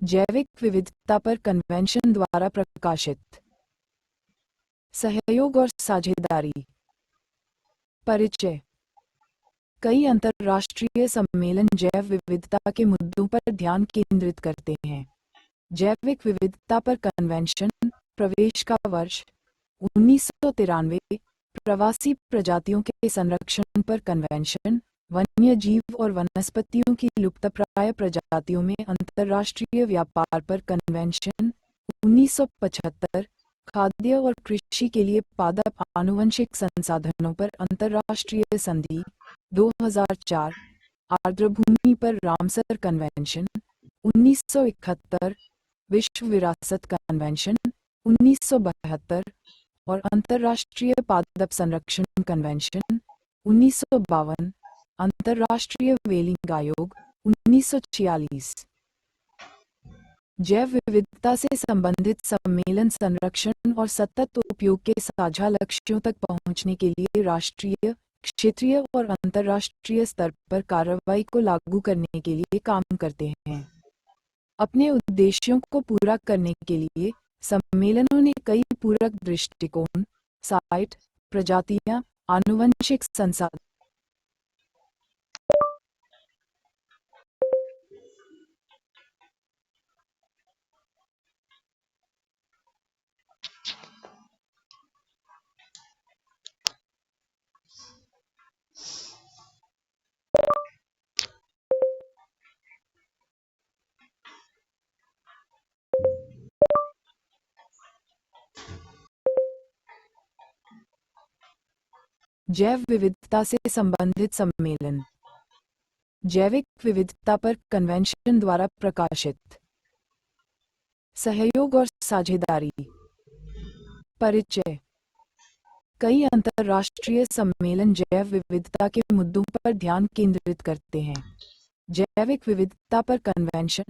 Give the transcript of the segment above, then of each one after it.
जैविक विविधता पर कन्वेंशन द्वारा प्रकाशित। सहयोग और साझेदारी। परिचय। कई अंतर्राष्ट्रीय सम्मेलन जैव विविधता के मुद्दों पर ध्यान केंद्रित करते हैं। जैविक विविधता पर कन्वेंशन, प्रवेश का वर्ष 1993, प्रवासी प्रजातियों के संरक्षण पर कन्वेंशन, वन्य जीव और वनस्पतियों की लुप्तप्राय प्रजातियों में अंतर्राष्ट्रीय व्यापार पर कन्वेंशन 1975, खाद्य और कृषि के लिए पादप आनुवंशिक संसाधनों पर अंतर्राष्ट्रीय संधि 2004, आर्द्रभूमि पर रामसर कन्वेंशन 1971, विश्व विरासत कन्वेंशन 1972 और अंतर्राष्ट्रीय पादप संरक्षण कन्वेंशन 1952, अंतर्राष्ट्रीय व्हेलिंग आयोग 1946। जैव विविधता से संबंधित सम्मेलन संरक्षण और सतत उपयोग के साझा लक्ष्यों तक पहुंचने के लिए राष्ट्रीय, क्षेत्रीय और अंतर्राष्ट्रीय स्तर पर कार्रवाई को लागू करने के लिए काम करते हैं। अपने उद्देश्यों को पूरा करने के लिए सम्मेलनों ने कई पूरक दृष्टिकोण, साइट, प्रजातियां, आनुवंशिक संसाधन जैव विविधता से संबंधित सम्मेलन। जैविक विविधता पर कन्वेंशन द्वारा प्रकाशित। सहयोग और साझेदारी। परिचय। कई अंतर्राष्ट्रीय सम्मेलन जैव विविधता के मुद्दों पर ध्यान केंद्रित करते हैं। जैविक विविधता पर कन्वेंशन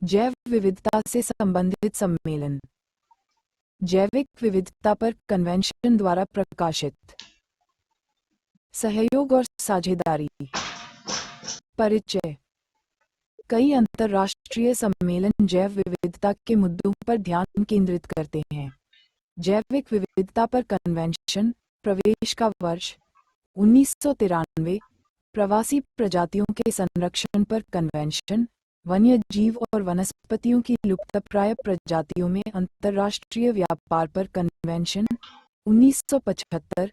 जैव विविधता से संबंधित सम्मेलन। जैविक विविधता पर कन्वेंशन द्वारा प्रकाशित। सहयोग और साझेदारी। परिचय। कई अंतर्राष्ट्रीय सम्मेलन जैव विविधता के मुद्दों पर ध्यान केंद्रित करते हैं। जैविक विविधता पर कन्वेंशन, प्रवेश का वर्ष 1993, प्रवासी प्रजातियों के संरक्षण पर कन्वेंशन, वन्य जीव और वनस्पतियों की लुप्तप्राय प्रजातियों में अंतर्राष्ट्रीय व्यापार पर कन्वेंशन 1975,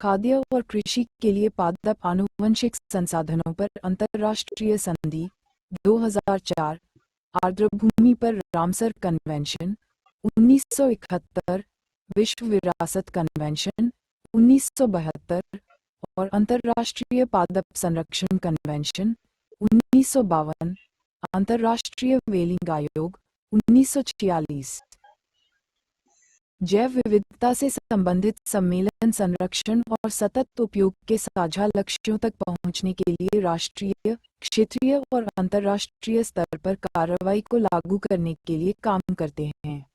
खाद्य और कृषि के लिए पादप आनुवंशिक संसाधनों पर अंतर्राष्ट्रीय संधि 2004, आर्द्रभूमि पर रामसर कन्वेंशन 1971, विश्व विरासत कन्वेंशन 1972 और अंतर्राष्ट्रीय पादप संरक्षण कन्वेंशन 1952, अंतर्राष्ट्रीय व्हेलिंग आयोग 1946। जैव विविधता से संबंधित सम्मेलन संरक्षण और सतत उपयोग के साझा लक्ष्यों तक पहुंचने के लिए राष्ट्रीय, क्षेत्रीय और अंतर्राष्ट्रीय स्तर पर कार्रवाई को लागू करने के लिए काम करते हैं।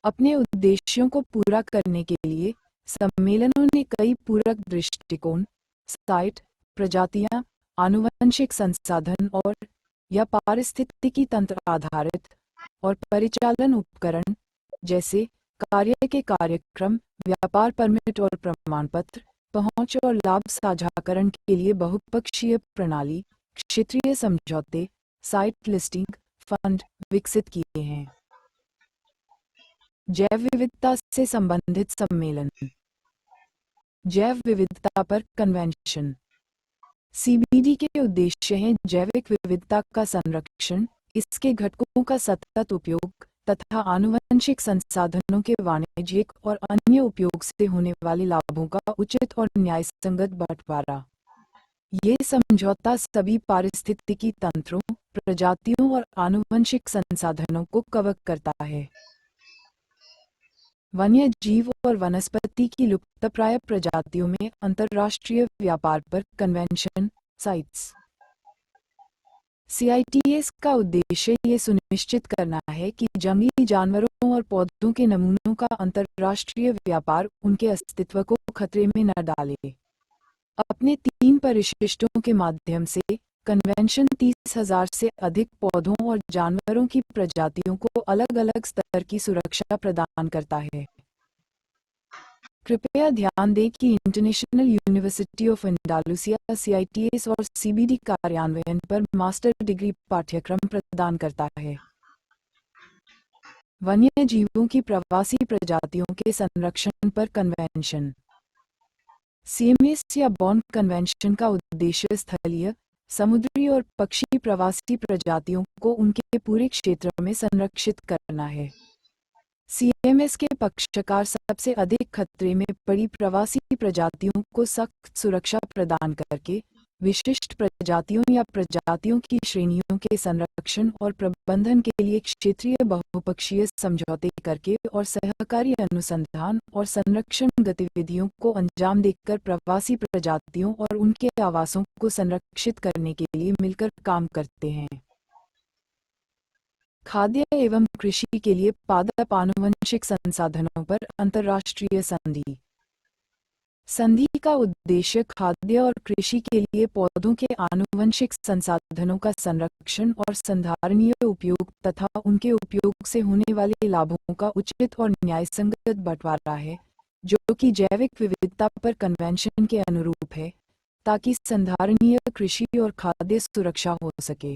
अपने उद्देश्यों को पूरा करने के लिए सम्मेलनों ने कई पूरक दृष्टिकोण, साइट, प्रजातियां, आनुवंशिक संसाधन और या पारिस्थितिकी तंत्र आधारित और परिचालन उपकरण जैसे कार्य के कार्यक्रम, व्यापार परमिट और प्रमाण पत्र, पहुंच और लाभ साझाकरण के लिए बहुपक्षीय प्रणाली, क्षेत्रीय समझौते, साइट लिस्टिंग, फंड विकसित किए हैं। जैव विविधता से संबंधित सम्मेलन। जैव विविधता पर कन्वेंशन। सीबीडी के उद्देश्य हैं जैविक विविधता का संरक्षण, इसके घटकों का सतत उपयोग तथा आनुवंशिक संसाधनों के वाणिज्यिक और अन्य उपयोग से होने वाले लाभों का उचित और न्यायसंगत बंटवारा। ये समझौता सभी पारिस्थितिकी तंत्रों, प्रजातियों और आनुवंशिक संसाधनों को कवर करता है। वन्य जीव और वनस्पति की लुप्तप्राय प्रजातियों में अंतर्राष्ट्रीय व्यापार पर कन्वेंशन, साइट्स। CITES का उद्देश्य ये सुनिश्चित करना है कि जंगली जानवरों वनस्पतियों और पौधों के नमूनों का अंतर्राष्ट्रीय व्यापार उनके अस्तित्व को खतरे में न डाले। अपने 3 परिशिष्टों के माध्यम से कन्वेंशन 30,000 से अधिक पौधों और जानवरों की प्रजातियों को अलग-अलग स्तर की सुरक्षा प्रदान करता है। कृपया ध्यान दें कि international university of Andalusia CITES और CBD कार्यान्वयन पर मास्टर डिग्री पाठ्यक्रम प्रदान करता है। वन्य जीवों की प्रवासी प्रजातियों के संरक्षण पर कन्वेंशन। CMS या बॉन कन्वेंशन का उद्देश्य स्थलीय, समुद्री और पक्षी प्रवासी प्रजातियों को उनके पूरे क्षेत्र में संरक्षित करना है। CMS के पक्षकार सबसे अधिक खतरे में पड़ी प्रवासी प्रजातियों को सख्त सुरक्षा प्रदान करके विशिष्ट प्रजातियों या प्रजातियों की श्रेणियों के संरक्षण और प्रबंधन के लिए क्षेत्रीय बहुपक्षीय समझौते करके और सहकारी अनुसंधान और संरक्षण गतिविधियों को अंजाम देकर प्रवासी प्रजातियों और उनके आवासों को संरक्षित करने के लिए मिलकर काम करते हैं। खाद्य एवं कृषि के लिए पादप आनुवंशिक संसाधनों पर अंतर्राष्ट्रीय संधि। संधि का उद्देश्य खाद्य और कृषि के लिए पौधों के आनुवंशिक संसाधनों का संरक्षण और संधारणीय उपयोग तथा उनके उपयोग से होने वाले लाभों का उचित और न्यायसंगत बंटवारा है, जो कि जैविक विविधता पर कन्वेंशन के अनुरूप है, ताकि संधारणीय कृषि और खाद्य सुरक्षा हो सके।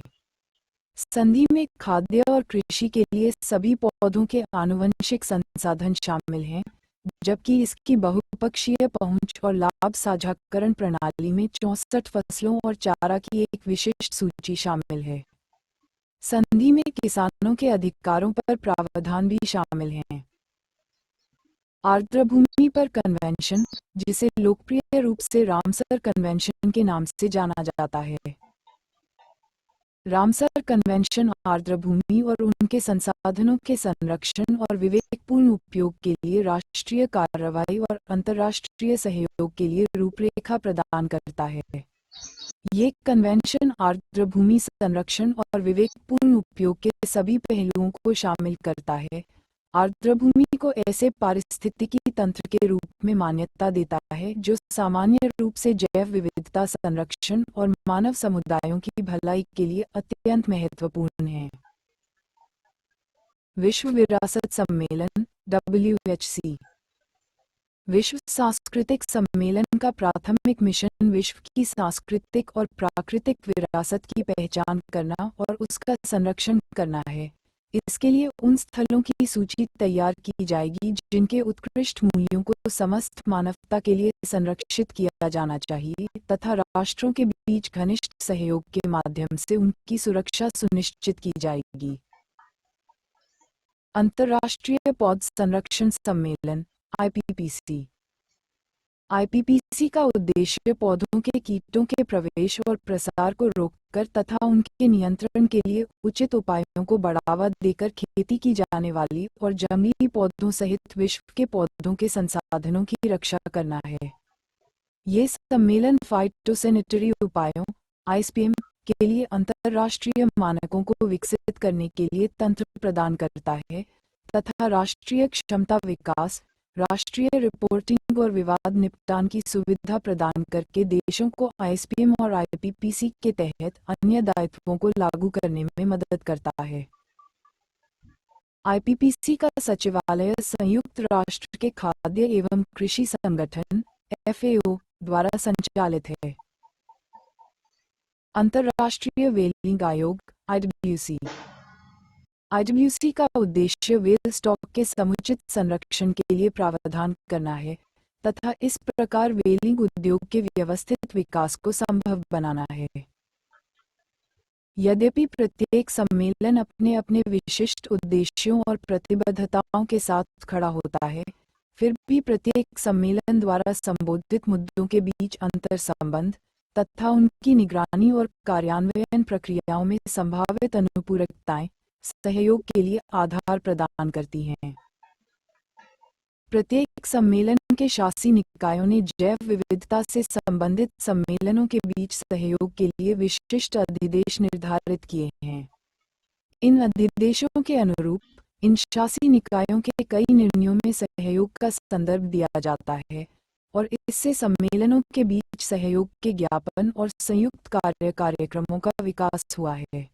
संधि में खाद्य और कृषि के लिए सभी पौधों के आनुवंशिक संसाधन शामिल हैं, जबकि इसकी बहुपक्षीय पहुंच और लाभ साझाकरण प्रणाली में 64 फसलों और चारा की एक विशिष्ट सूची शामिल है। संधि में किसानों के अधिकारों पर प्रावधान भी शामिल हैं। आर्द्रभूमि पर कन्वेंशन, जिसे लोकप्रिय रूप से रामसर कन्वेंशन के नाम से जाना जाता है। रामसर कन्वेंशन आर्द्रभूमि और उनके संसाधनों के संरक्षण और विवेकपूर्ण उपयोग के लिए राष्ट्रीय कार्रवाई और अंतर्राष्ट्रीय सहयोग के लिए रूपरेखा प्रदान करता है। ये कन्वेंशन आर्द्रभूमि संरक्षण और विवेकपूर्ण उपयोग के सभी पहलुओं को शामिल करता है। आर्द्रभूमि को ऐसे पारिस्थितिकी तंत्र के रूप में मान्यता देता है जो सामान्य रूप से जैव विविधता संरक्षण और मानव समुदायों की भलाई के लिए अत्यंत महत्वपूर्ण है। विश्व विरासत सम्मेलन WHC। विश्व सांस्कृतिक सम्मेलन का प्राथमिक मिशन विश्व की सांस्कृतिक और प्राकृतिक विरासत की पहचान करना और उसका संरक्षण करना है। इसके लिए उन स्थलों की सूची तैयार की जाएगी जिनके उत्कृष्ट मूल्यों को समस्त मानवता के लिए संरक्षित किया जाना चाहिए तथा राष्ट्रों के बीच घनिष्ठ सहयोग के माध्यम से उनकी सुरक्षा सुनिश्चित की जाएगी। अंतर्राष्ट्रीय पौध संरक्षण सम्मेलन IPPC का उद्देश्य पौधों के कीटों के प्रवेश और प्रसार को रोककर तथा उनके नियंत्रण के लिए उचित उपायों को बढ़ावा देकर खेती की जाने वाली और जंगली पौधों सहित विश्व के पौधों के संसाधनों की रक्षा करना है। ये सम्मेलन फाइटोसैनिटरी उपायों ISPM के लिए अंतर्राष्ट्रीय मानकों को विकसित करने के लिए तंत्र प्रदान करता है तथा राष्ट्रीय क्षमता विकास, राष्ट्रीय रिपोर्टिंग और विवाद निपटान की सुविधा प्रदान करके देशों को ISPM और IPPC के तहत अन्य दायित्वों को लागू करने में मदद करता है। IPPC का सचिवालय संयुक्त राष्ट्र के खाद्य एवं कृषि संगठन FAO द्वारा संचालित है। अंतर्राष्ट्रीय व्हेलिंग आयोग IWC का उद्देश्य व्हेल स्टॉक के समुचित संरक्षण के लिए प्रावधान करना है तथा इस प्रकार व्हेलिंग उद्योग के व्यवस्थित विकास को संभव बनाना है। यद्यपि प्रत्येक सम्मेलन अपने अपने विशिष्ट उद्देश्यों और प्रतिबद्धताओं के साथ खड़ा होता है, फिर भी प्रत्येक सम्मेलन द्वारा संबोधित मुद्दों के बीच अंतर संबंध तथा उनकी निगरानी और कार्यान्वयन प्रक्रियाओं में संभावित अनुपूरकताएं सहयोग के लिए आधार प्रदान करती हैं। प्रत्येक सम्मेलन के शासी निकायों ने जैव विविधता से संबंधित सम्मेलनों के बीच सहयोग के लिए विशिष्ट अधिदेश निर्धारित किए हैं। इन अधिदेशों के अनुरूप इन शासी निकायों के कई निर्णयों में सहयोग का संदर्भ दिया जाता है और इससे सम्मेलनों के बीच सहयोग के ज्ञापन और संयुक्त कार्यक्रमों का विकास हुआ है।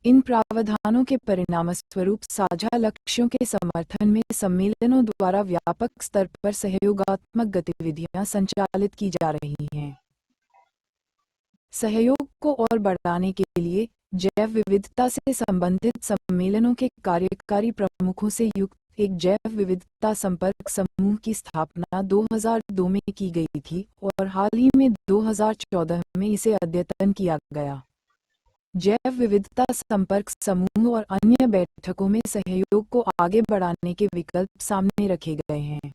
इन प्रावधानों के परिणामस्वरूप साझा लक्ष्यों के समर्थन में सम्मेलनों द्वारा व्यापक स्तर पर सहयोगात्मक गतिविधियां संचालित की जा रही हैं। सहयोग को और बढ़ाने के लिए जैव विविधता से संबंधित सम्मेलनों के कार्यकारी प्रमुखों से युक्त एक जैव विविधता संपर्क समूह की स्थापना 2002 में की गई थी और हाल ही में 2014 में इसे अद्यतन किया गया। जैव विविधता संपर्क समूह और अन्य बैठकों में सहयोग को आगे बढ़ाने के विकल्प सामने रखे गए हैं।